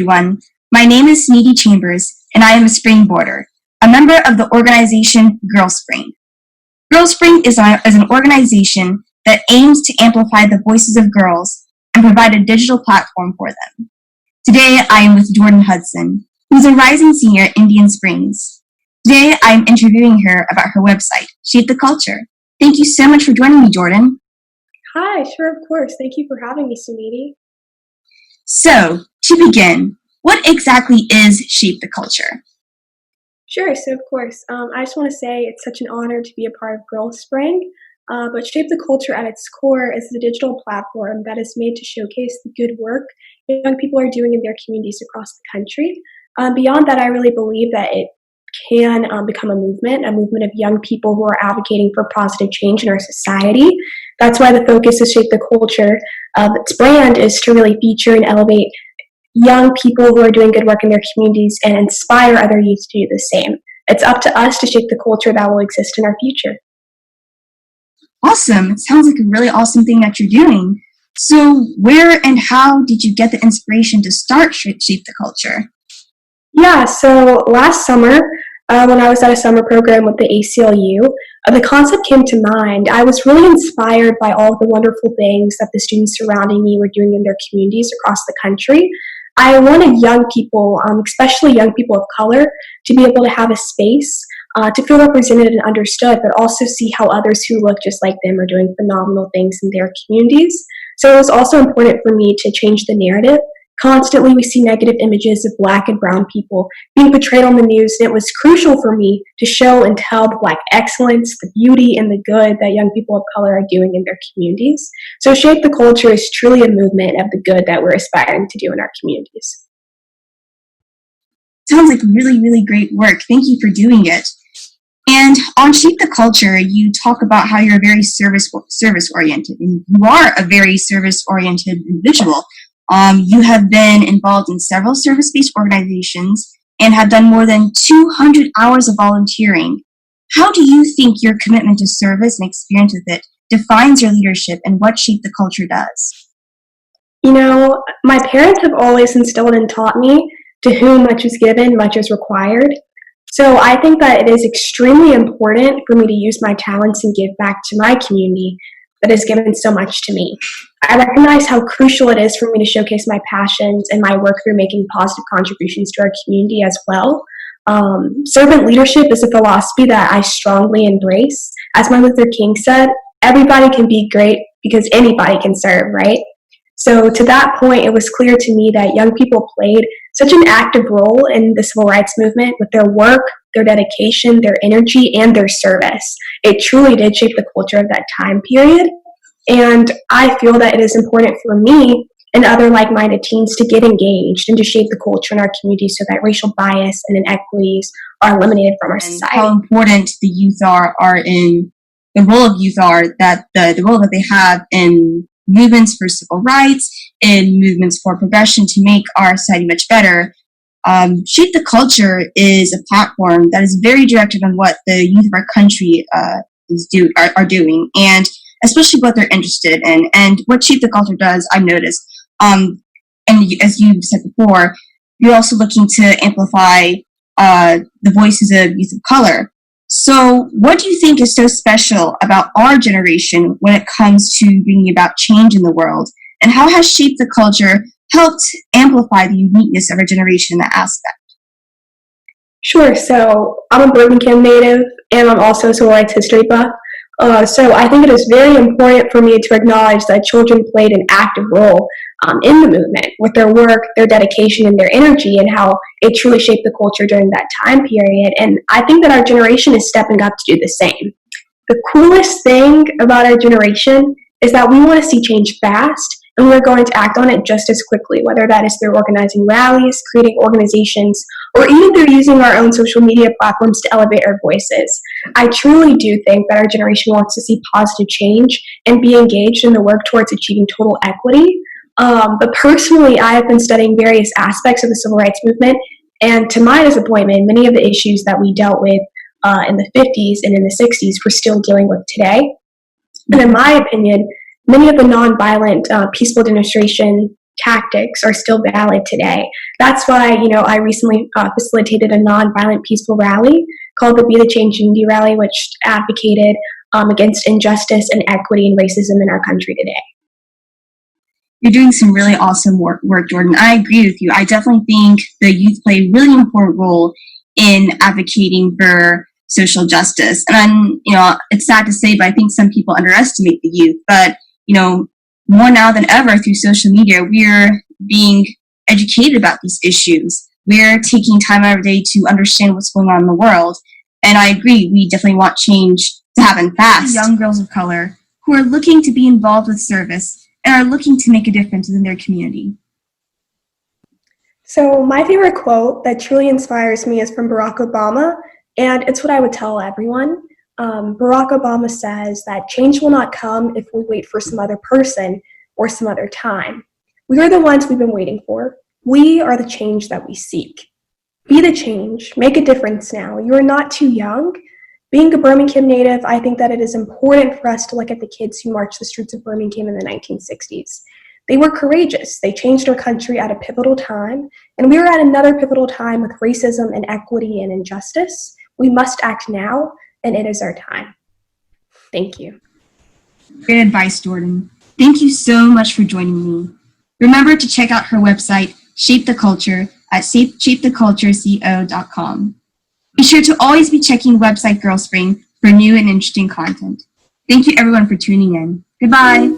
everyone. My name is Sneedy Chambers, and I am a Springboarder, a member of the organization Girl Spring. Girl Spring is an organization that aims to amplify the voices of girls and provide a digital platform for them. Today, I am with Jordyn Hudson, who is a rising senior at Indian Springs. Today, I am interviewing her about her website, Shape the Culture. Thank you so much for joining me, Jordyn. Hi, sure, of course. Thank you for having me, Suniti. So, to begin, what exactly is Shape the Culture? Sure, so of course, I just want to say it's such an honor to be a part of Girl Spring, but Shape the Culture at its core is a digital platform that is made to showcase the good work young people are doing in their communities across the country. Beyond that, I really believe that it can become a movement of young people who are advocating for positive change in our society. That's why the focus of Shape the Culture of its brand is to really feature and elevate young people who are doing good work in their communities and inspire other youth to do the same. It's up to us to shape the culture that will exist in our future. Awesome. It sounds like a really awesome thing that you're doing. So where and how did you get the inspiration to start Shape the Culture? Yeah, so last summer, when I was at a summer program with the ACLU, the concept came to mind. I was really inspired by all the wonderful things that the students surrounding me were doing in their communities across the country. I wanted young people, especially young people of color, to be able to have a space to feel represented and understood, but also see how others who look just like them are doing phenomenal things in their communities. So it was also important for me to change the narrative. Constantly, we see negative images of Black and brown people being portrayed on the news, and it was crucial for me to show and tell the Black excellence, the beauty, and the good that young people of color are doing in their communities. So Shape the Culture is truly a movement of the good that we're aspiring to do in our communities. Sounds like really, really great work. Thank you for doing it. And on Shape the Culture, you talk about how you're very service-oriented, and you are a very service-oriented individual. You have been involved in several service-based organizations and have done more than 200 hours of volunteering. How do you think your commitment to service and experience with it defines your leadership and what Shape the Culture does? You know, my parents have always instilled and taught me, to whom much is given, much is required. So I think that it is extremely important for me to use my talents and give back to my community that has given so much to me. I recognize how crucial it is for me to showcase my passions and my work through making positive contributions to our community as well. Servant leadership is a philosophy that I strongly embrace. As Martin Luther King said, everybody can be great because anybody can serve, right? So to that point, it was clear to me that young people played such an active role in the civil rights movement with their work, their dedication, their energy, and their service. It truly did shape the culture of that time period. And I feel that it is important for me and other like-minded teens to get engaged and to shape the culture in our community so that racial bias and inequities are eliminated from our society. How important the youth are in the role of youth are that the role that they have in movements for civil rights, in movements for progression to make our society much better. Shape the Culture is a platform that is very directed on what the youth of our country are doing, and especially what they're interested in. And what Shape the Culture does, I've noticed, and as you said before, you're also looking to amplify the voices of youth of color. So what do you think is so special about our generation when it comes to bringing about change in the world? And how has Shape the Culture helped amplify the uniqueness of our generation in that aspect? Sure. So I'm a Birmingham native, and I'm also a civil rights history buff. So I think it is very important for me to acknowledge that children played an active role in the movement with their work, their dedication, and their energy, and how it truly shaped the culture during that time period. And I think that our generation is stepping up to do the same. The coolest thing about our generation is that we want to see change fast, and we're going to act on it just as quickly, whether that is through organizing rallies, creating organizations, or even through using our own social media platforms to elevate our voices. I truly do think that our generation wants to see positive change and be engaged in the work towards achieving total equity. But personally, I have been studying various aspects of the civil rights movement, and to my disappointment, many of the issues that we dealt with in the 50s and in the 60s we're still dealing with today. And in my opinion, many of the nonviolent, peaceful demonstration tactics are still valid today. That's why, I recently facilitated a nonviolent peaceful rally called the Be the Change Unity Rally, which advocated against injustice and equity and racism in our country today. You're doing some really awesome work, Jordyn. I agree with you. I definitely think the youth play a really important role in advocating for social justice. And it's sad to say, but I think some people underestimate the youth. But, more now than ever through social media, we're being educated about these issues. We're taking time out of our day to understand what's going on in the world. And I agree, we definitely want change to happen fast. Young girls of color who are looking to be involved with service and are looking to make a difference in their community. So my favorite quote that truly inspires me is from Barack Obama, and it's what I would tell everyone. Barack Obama says that change will not come if we wait for some other person or some other time. We are the ones we've been waiting for. We are the change that we seek. Be the change. Make a difference now. You are not too young. Being a Birmingham native, I think that it is important for us to look at the kids who marched the streets of Birmingham in the 1960s. They were courageous. They changed our country at a pivotal time, and we are at another pivotal time with racism and equity and injustice. We must act now, and it is our time. Thank you. Great advice, Jordyn. Thank you so much for joining me. Remember to check out her website, Shape the Culture, at shapethecultureco.com. Be sure to always be checking website Girlspring for new and interesting content. Thank you everyone for tuning in. Goodbye.